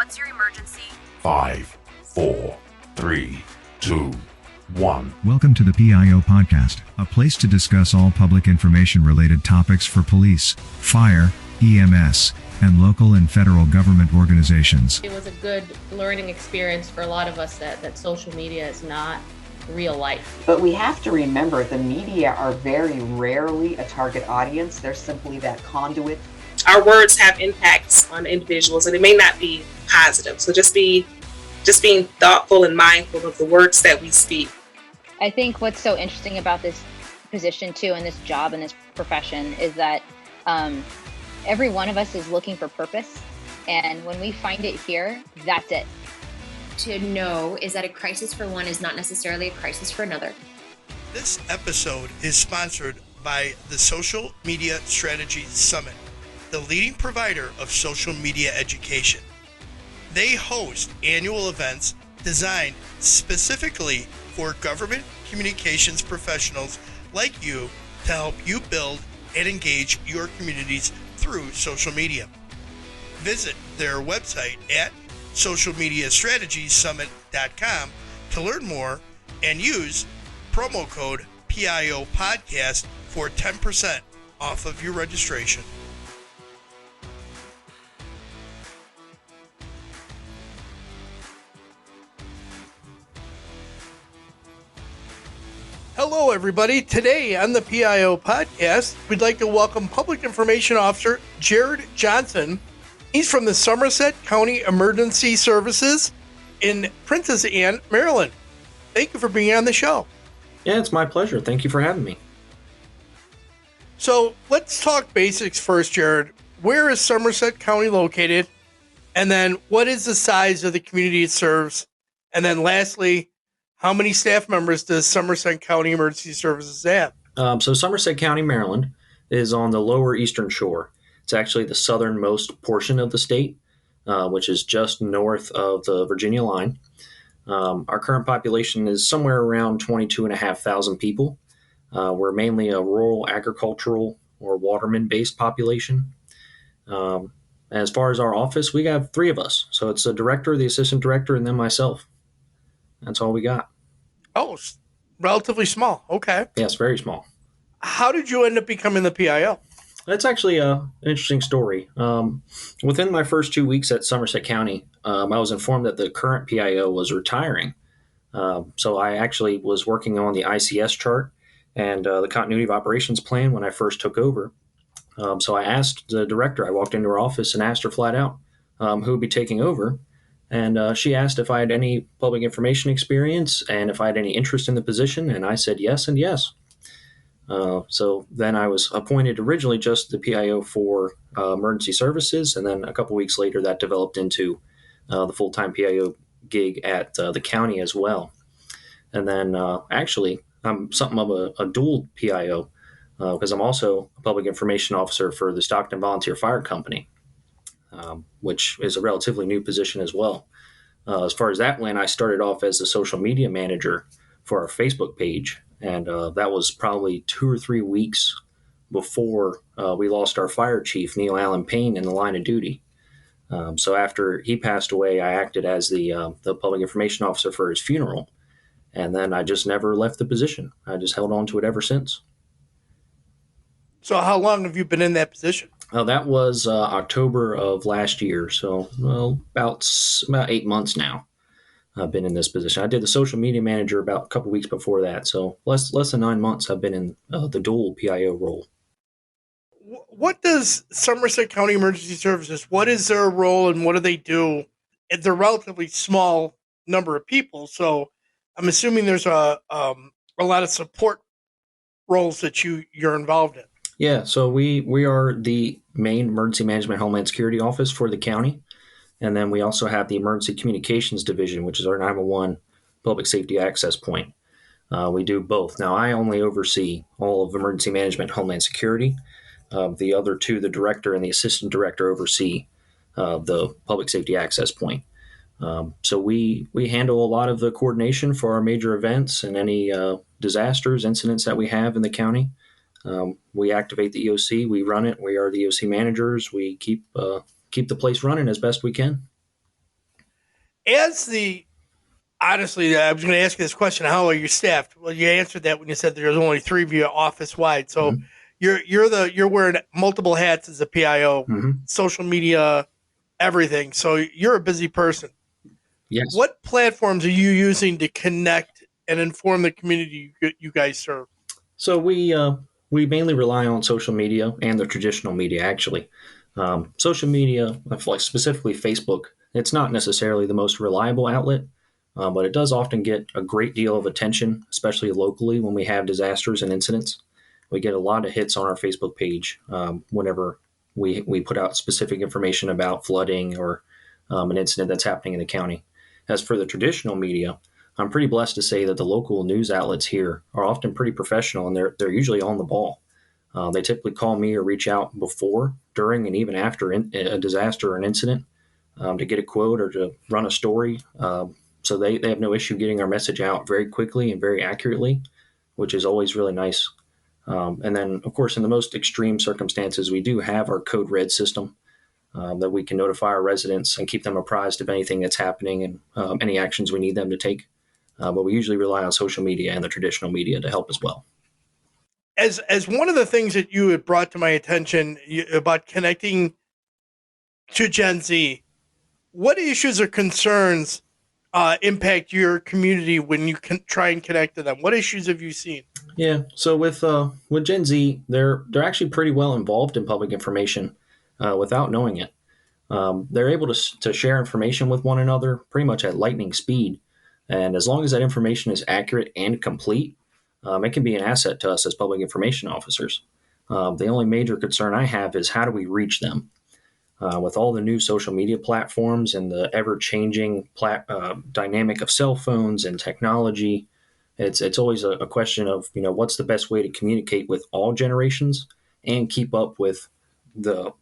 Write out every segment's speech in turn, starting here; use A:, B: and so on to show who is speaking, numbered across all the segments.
A: What's your emergency?
B: 5, 4, 3, 2, 1.
C: Welcome to the PIO Podcast, a place to discuss all public information-related topics for police, fire, EMS, and local and federal government organizations.
D: It was a good learning experience for a lot of us that social media is not real life.
E: But we have to remember the media are very rarely a target audience. They're simply that conduit.
F: Our words have impacts on individuals, and it may not be positive. So just being thoughtful and mindful of the words that we speak.
G: I think what's so interesting about this position too, and this job and this profession, is that every one of us is looking for purpose. And when we find it here, that's it.
H: To know is that a crisis for one is not necessarily a crisis for another.
I: This episode is sponsored by the Social Media Strategy Summit, the leading provider of social media education. They host annual events designed specifically for government communications professionals like you to help you build and engage your communities through social media. Visit their website at socialmediastrategysummit.com to learn more and use promo code PIO Podcast for 10% off of your registration. Hello, everybody. Today on the PIO Podcast, we'd like to welcome Public Information Officer Jerred Johnson. He's from the Somerset County Emergency Services in Princess Anne, Maryland. Thank you for being on the show.
J: Yeah, it's my pleasure. Thank you for having me.
I: So let's talk basics first, Jerred. Where is Somerset County located? And then what is the size of the community it serves? And then lastly, how many staff members does Somerset County Emergency Services have?
J: So Somerset County, Maryland is on the lower eastern shore. It's actually the southernmost portion of the state, which is just north of the Virginia line. Our current population is somewhere around 22,500 people. We're mainly a rural agricultural or waterman-based population. As far as our office, we have 3 of us. So it's a director, the assistant director, and then myself. That's all we got.
I: Oh, relatively small. Okay.
J: Yes, very small.
I: How did you end up becoming the PIO?
J: That's actually an interesting story. Within my first 2 weeks at Somerset County, I was informed that the current PIO was retiring. So I actually was working on the ICS chart and the continuity of operations plan when I first took over. So I asked the director, I walked into her office and asked her flat out who would be taking over. And she asked if I had any public information experience and if I had any interest in the position. And I said yes and yes. So then I was appointed originally just the PIO for emergency services. And then a couple weeks later, that developed into the full-time PIO gig at the county as well. And then actually, I'm something of a dual PIO because I'm also a public information officer for the Stockton Volunteer Fire Company. Which is a relatively new position as well. As far as that went, I started off as the social media manager for our Facebook page, and that was probably 2 or 3 weeks before we lost our fire chief, Neil Allen Payne, in the line of duty. So after he passed away, I acted as the public information officer for his funeral, and then I just never left the position. I just held on to it ever since.
I: So how long have you been in that position?
J: That was October of last year, so about 8 months now I've been in this position. I did the social media manager about a couple weeks before that, so less than 9 months I've been in the dual PIO role.
I: What does Somerset County Emergency Services, what is their role and what do they do? It's a relatively small number of people, so I'm assuming there's a lot of support roles that you're involved in.
J: Yeah, so we are the main emergency management Homeland Security office for the county. And then we also have the Emergency Communications Division, which is our 911 public safety access point. We do both. Now, I only oversee all of emergency management Homeland Security. The other 2, the director and the assistant director, oversee the public safety access point. So we handle a lot of the coordination for our major events and any disasters, incidents that we have in the county. We activate the EOC, we run it, we are the EOC managers, we keep the place running as best we can.
I: as the honestly, I was going to ask you this question: how are you staffed? Well, you answered that when you said there's only 3 of you office wide. So you're wearing multiple hats as a PIO, social media, everything. So you're a busy person.
J: Yes.
I: What platforms are you using to connect and inform the community you guys serve?
J: So we mainly rely on social media and the traditional media, actually. Social media, like specifically Facebook, it's not necessarily the most reliable outlet, but it does often get a great deal of attention, especially locally when we have disasters and incidents. We get a lot of hits on our Facebook page whenever we put out specific information about flooding or an incident that's happening in the county. As for the traditional media, I'm pretty blessed to say that the local news outlets here are often pretty professional, and they're usually on the ball. They typically call me or reach out before, during, and even after a disaster or an incident to get a quote or to run a story. So they have no issue getting our message out very quickly and very accurately, which is always really nice. And then, of course, in the most extreme circumstances, we do have our Code Red system that we can notify our residents and keep them apprised of anything that's happening and any actions we need them to take. But we usually rely on social media and the traditional media to help as well.
I: As one of the things that you had brought to my attention about connecting to Gen Z, what issues or concerns impact your community when you can try and connect to them? What issues have you seen?
J: Yeah, so with Gen Z, they're actually pretty well involved in public information without knowing it. They're able to share information with one another pretty much at lightning speed, and as long as that information is accurate and complete, it can be an asset to us as public information officers. The only major concern I have is how do we reach them? With all the new social media platforms and the ever-changing dynamic of cell phones and technology, it's always a question of what's the best way to communicate with all generations and keep up with the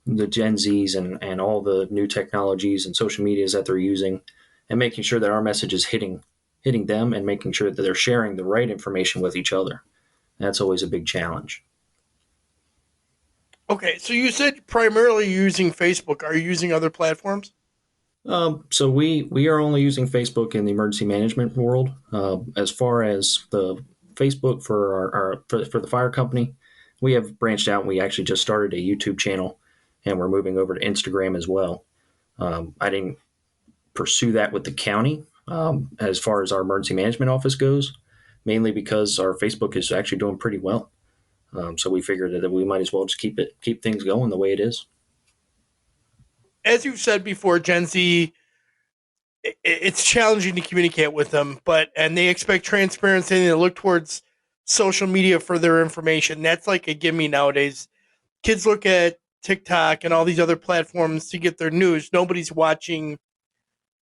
J: Gen Zs and all the new technologies and social medias that they're using, and making sure that our message is hitting them and making sure that they're sharing the right information with each other. That's always a big challenge.
I: Okay, so you said primarily using Facebook. Are you using other platforms?
J: So we are only using Facebook in the emergency management world. As far as the Facebook for for the fire company, we have branched out. We actually just started a YouTube channel, and we're moving over to Instagram as well. I didn't pursue that with the county as far as our emergency management office goes, mainly because our Facebook is actually doing pretty well. So we figured that we might as well just keep things going the way it is.
I: As you've said before, Gen Z, it's challenging to communicate with them, and they expect transparency and they look towards social media for their information. That's like a gimme nowadays. Kids look at TikTok and all these other platforms to get their news. Nobody's watching.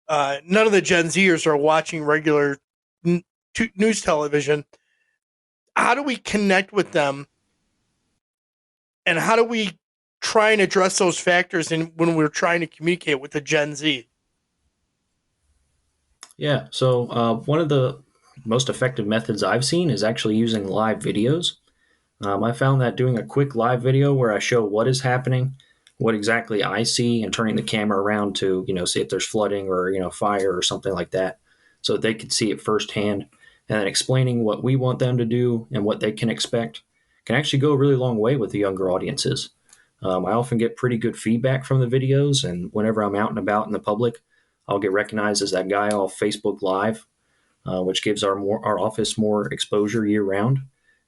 I: None of the Gen Zers are watching regular news television. How do we connect with them? And how do we try and address those factors when we're trying to communicate with the Gen Z?
J: Yeah, so one of the most effective methods I've seen is actually using live videos. I found that doing a quick live video where I show what is happening, what exactly I see, and turning the camera around to see if there's flooding or fire or something like that, so that they could see it firsthand, and then explaining what we want them to do and what they can expect can actually go a really long way with the younger audiences. I often get pretty good feedback from the videos, and whenever I'm out and about in the public, I'll get recognized as that guy off Facebook Live, which gives our office more exposure year round,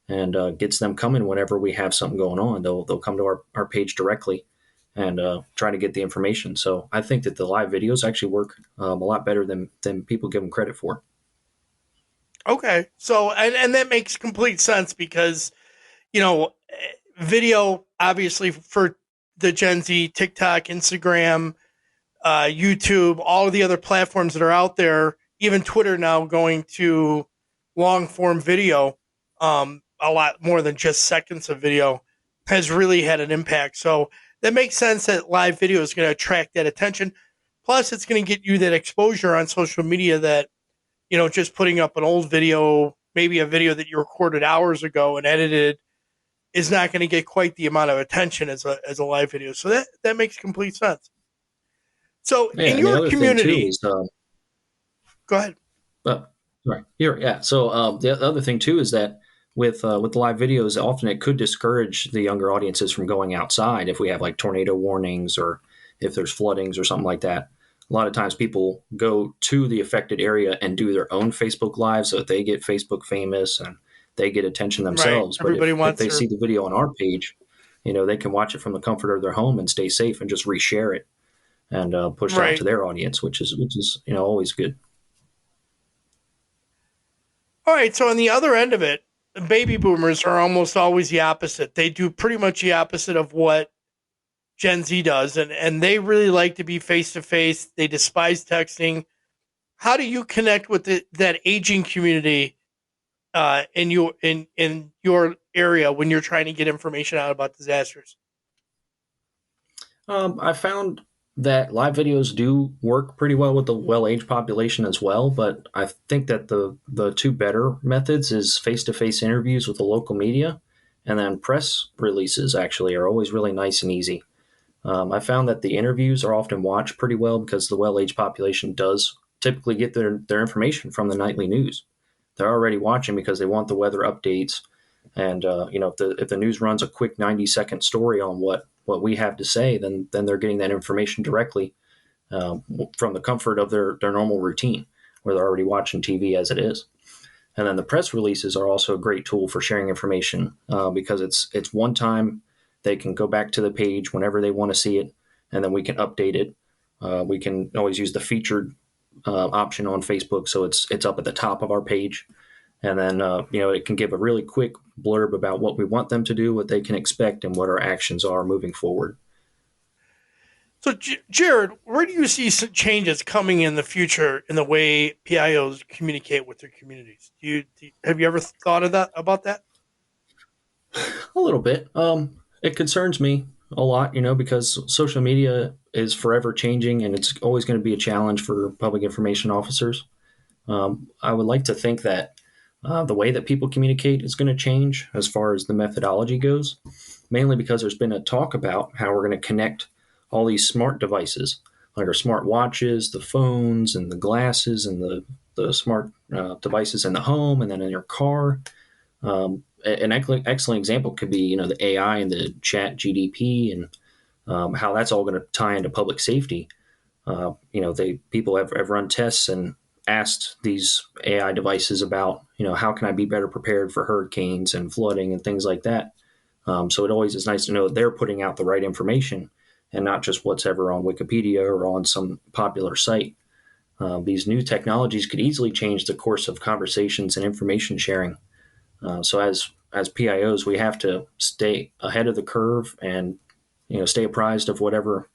J: and gets them coming whenever we have something going on. They'll come to our page directly and try to get the information. So I think that the live videos actually work a lot better than people give them credit for.
I: Okay, so and that makes complete sense because video obviously for the Gen Z, TikTok, Instagram, YouTube, all of the other platforms that are out there, even Twitter now going to long form video, a lot more than just seconds of video, has really had an impact. So that makes sense that live video is going to attract that attention. Plus, it's going to get you that exposure on social media that, just putting up an old video, maybe a video that you recorded hours ago and edited, is not going to get quite the amount of attention as a live video. So that makes complete sense. So in your community, Go ahead.
J: Right here, yeah. So the other thing too is that with the live videos, often it could discourage the younger audiences from going outside if we have like tornado warnings or if there's floodings or something like that. A lot of times people go to the affected area and do their own Facebook Live so that they get Facebook famous and they get attention
I: Right.
J: themselves. But
I: Everybody
J: if
I: wants
J: they
I: their
J: see the video on our page, they can watch it from the comfort of their home and stay safe and just reshare it and push it out to
I: right.
J: their audience, which is always good.
I: All right. So on the other end of it, the baby boomers are almost always the opposite. They do pretty much the opposite of what Gen Z does, and they really like to be face to face. They despise texting. How do you connect with that aging community in your area when you're trying to get information out about disasters?
J: I found that live videos do work pretty well with the well-aged population as well, but I think that the two better methods is face-to-face interviews with the local media, and then press releases actually are always really nice and easy. I found that the interviews are often watched pretty well because the well-aged population does typically get their information from the nightly news. They're already watching because they want the weather updates, and if the news runs a quick 90-second story on what we have to say, then they're getting that information directly from the comfort of their normal routine, where they're already watching TV as it is. And then the press releases are also a great tool for sharing information because it's one time they can go back to the page whenever they want to see it, and then we can update it. We can always use the featured option on Facebook, so it's up at the top of our page. And then, it can give a really quick blurb about what we want them to do, what they can expect, and what our actions are moving forward.
I: So, Jerred, where do you see some changes coming in the future in the way PIOs communicate with their communities? Have you ever thought about that?
J: A little bit. It concerns me a lot, because social media is forever changing, and it's always going to be a challenge for public information officers. I would like to think that the way that people communicate is going to change as far as the methodology goes, mainly because there's been a talk about how we're going to connect all these smart devices, like our smart watches, the phones, and the glasses, and the smart devices in the home, and then in your car. An excellent example could be, the AI and the Chat GDP, and how that's all going to tie into public safety. People have run tests and asked these AI devices about, how can I be better prepared for hurricanes and flooding and things like that. So it always is nice to know that they're putting out the right information and not just what's ever on Wikipedia or on some popular site. These new technologies could easily change the course of conversations and information sharing. So as PIOs, we have to stay ahead of the curve and stay apprised of whatever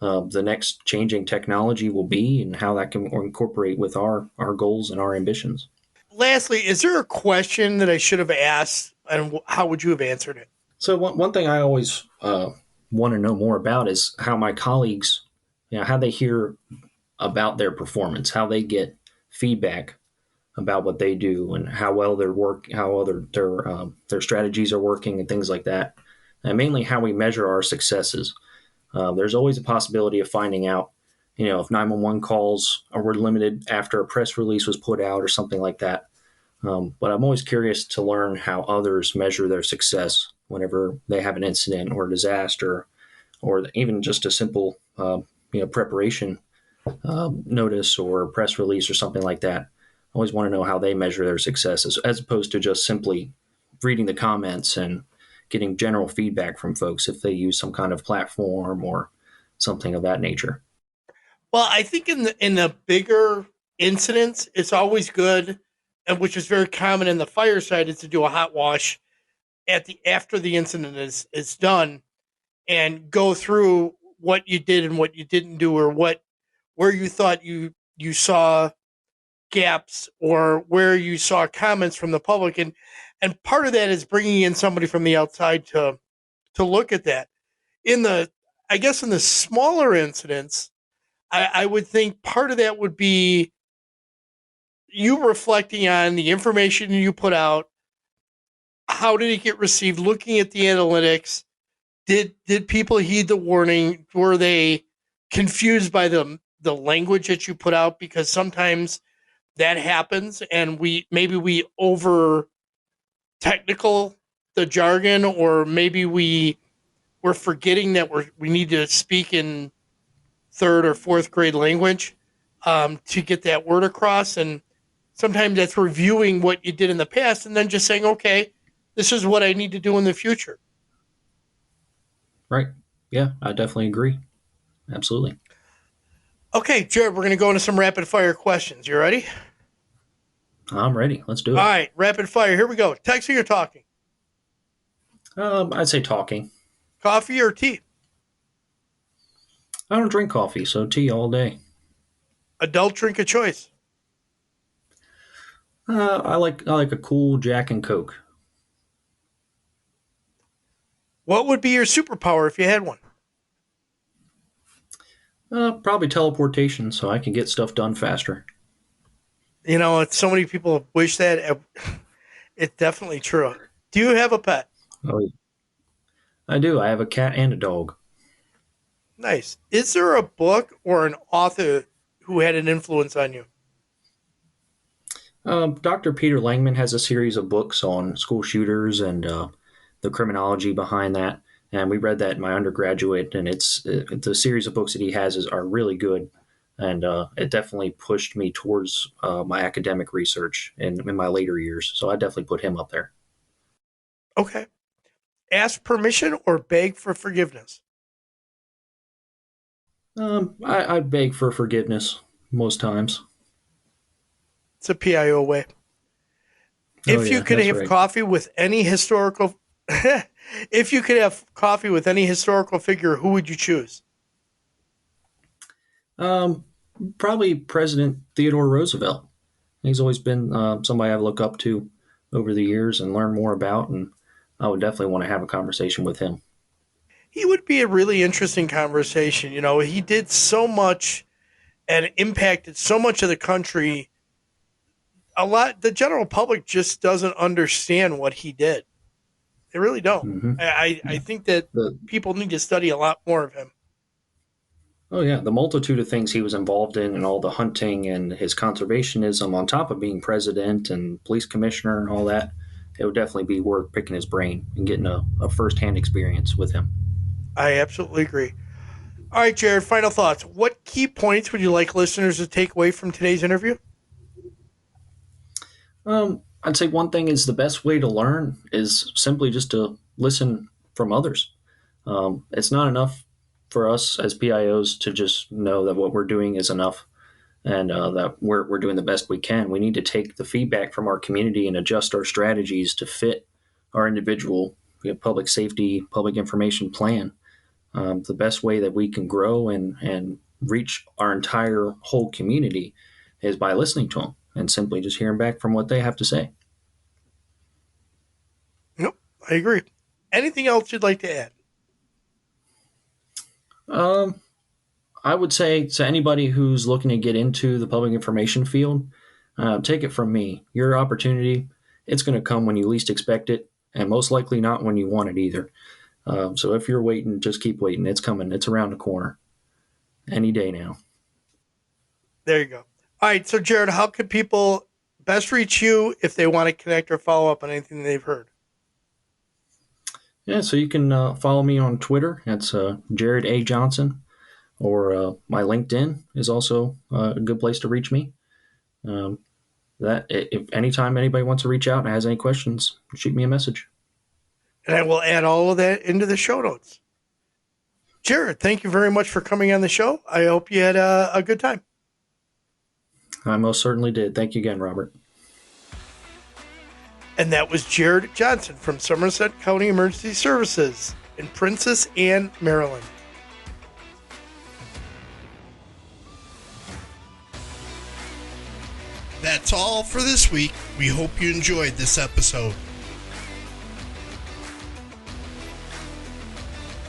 J: the next changing technology will be and how that can incorporate with our goals and our ambitions.
I: Lastly, is there a question that I should have asked, and how would you have answered it?
J: So one thing I always want to know more about is how my colleagues, how they hear about their performance, how they get feedback about what they do, and how well their strategies are working, and things like that, and mainly how we measure our successes. There's always a possibility of finding out, if 911 calls were limited after a press release was put out or something like that. But I'm always curious to learn how others measure their success whenever they have an incident or a disaster, or even just a simple, preparation notice or press release or something like that. I always want to know how they measure their success as opposed to just simply reading the comments and getting general feedback from folks if they use some kind of platform or something of that nature.
I: Well, I think in the bigger incidents, it's always good, and which is very common in the fire side, is to do a hot wash after the incident is done, and go through what you did and what you didn't do, or where you thought you saw gaps, or where you saw comments from the public, and part of that is bringing in somebody from the outside to look at that. In the smaller incidents, I would think part of that would be you reflecting on the information you put out. How did it get received? Looking at the analytics, did people heed the warning? Were they confused by the language that you put out? Because sometimes that happens, and maybe we over technical the jargon, or maybe we're forgetting that we need to speak in third or fourth grade language to get that word across. And sometimes that's reviewing what you did in the past and then just saying, okay, this is what I need to do in the future.
J: Right. Yeah, I definitely agree. Absolutely.
I: Okay, Jerred, we're going to go into some rapid fire questions. You ready?
J: I'm ready. Let's do it.
I: All right, rapid fire. Here we go. Texting or talking?
J: I'd say talking.
I: Coffee or tea?
J: I don't drink coffee, so tea all day.
I: Adult drink of choice?
J: I like a cool Jack and Coke.
I: What would be your superpower if you had one?
J: Probably teleportation, so I can get stuff done faster.
I: You know, it's so many people wish that. It's definitely true. Do you have a pet?
J: Oh, yeah. I do. I have a cat and a dog.
I: Nice. Is there a book or an author who had an influence on you?
J: Dr. Peter Langman has a series of books on school shooters and the criminology behind that. And we read that in my undergraduate, and it's the series of books that he has are really good. And it definitely pushed me towards my academic research in my later years. So I definitely put him up there.
I: Okay. Ask permission or beg for forgiveness?
J: I beg for forgiveness most times.
I: It's a PIO way. If you could have coffee with any historical if you could have coffee with any historical figure, who would you choose?
J: Probably President Theodore Roosevelt. He's always been somebody I look up to over the years and learn more about, and I would definitely want to have a conversation with him.
I: He would be a really interesting conversation. You know, he did so much and impacted so much of the country. The general public just doesn't understand what he did. They really don't.
J: Mm-hmm.
I: I think that people need to study a lot more of him.
J: Oh, yeah. The multitude of things he was involved in and all the hunting and his conservationism on top of being president and police commissioner and all that, it would definitely be worth picking his brain and getting a firsthand experience with him.
I: I absolutely agree. All right, Jerred, final thoughts. What key points would you like listeners to take away from today's interview?
J: I'd say one thing is the best way to learn is simply just to listen from others. It's not enough for us as PIOs to just know that what we're doing is enough and that we're doing the best we can. We need to take the feedback from our community and adjust our strategies to fit our individual public safety, public information plan. The best way that we can grow and reach our entire whole community is by listening to them and simply just hearing back from what they have to say.
I: Nope, I agree. Anything else you'd like to add?
J: I would say to anybody who's looking to get into the public information field, take it from me. Your opportunity, it's going to come when you least expect it, and most likely not when you want it either. So if you're waiting, just keep waiting. It's coming. It's around the corner. Any day now.
I: There you go. All right, so Jerred, how can people best reach you if they want to connect or follow up on anything they've heard?
J: Yeah, so you can follow me on Twitter. That's Jerred A. Johnson, or my LinkedIn is also a good place to reach me. If anytime anybody wants to reach out and has any questions, shoot me a message.
I: And I will add all of that into the show notes. Jerred, thank you very much for coming on the show. I hope you had a good time.
J: I most certainly did. Thank you again, Robert.
I: And that was Jerred Johnson from Somerset County Emergency Services in Princess Anne, Maryland. That's all for this week. We hope you enjoyed this episode.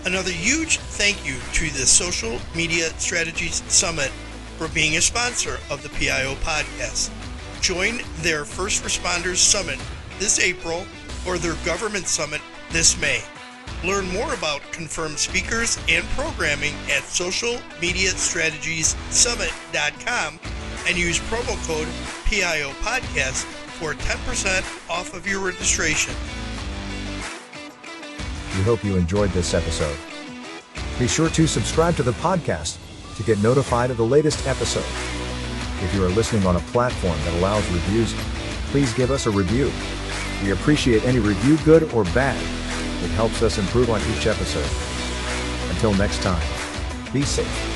I: Another huge thank you to the Social Media Strategies Summit for being a sponsor of the PIO podcast. Join their First Responders Summit this April or their Government Summit this May. Learn more about confirmed speakers and programming at socialmediastrategiessummit.com and use promo code PIO Podcast for 10% off of your registration.
A: We hope you enjoyed this episode. Be sure to subscribe to the podcast to get notified of the latest episode. If you are listening on a platform that allows reviews, please give us a review. We appreciate any review, good or bad. It helps us improve on each episode. Until next time, be safe.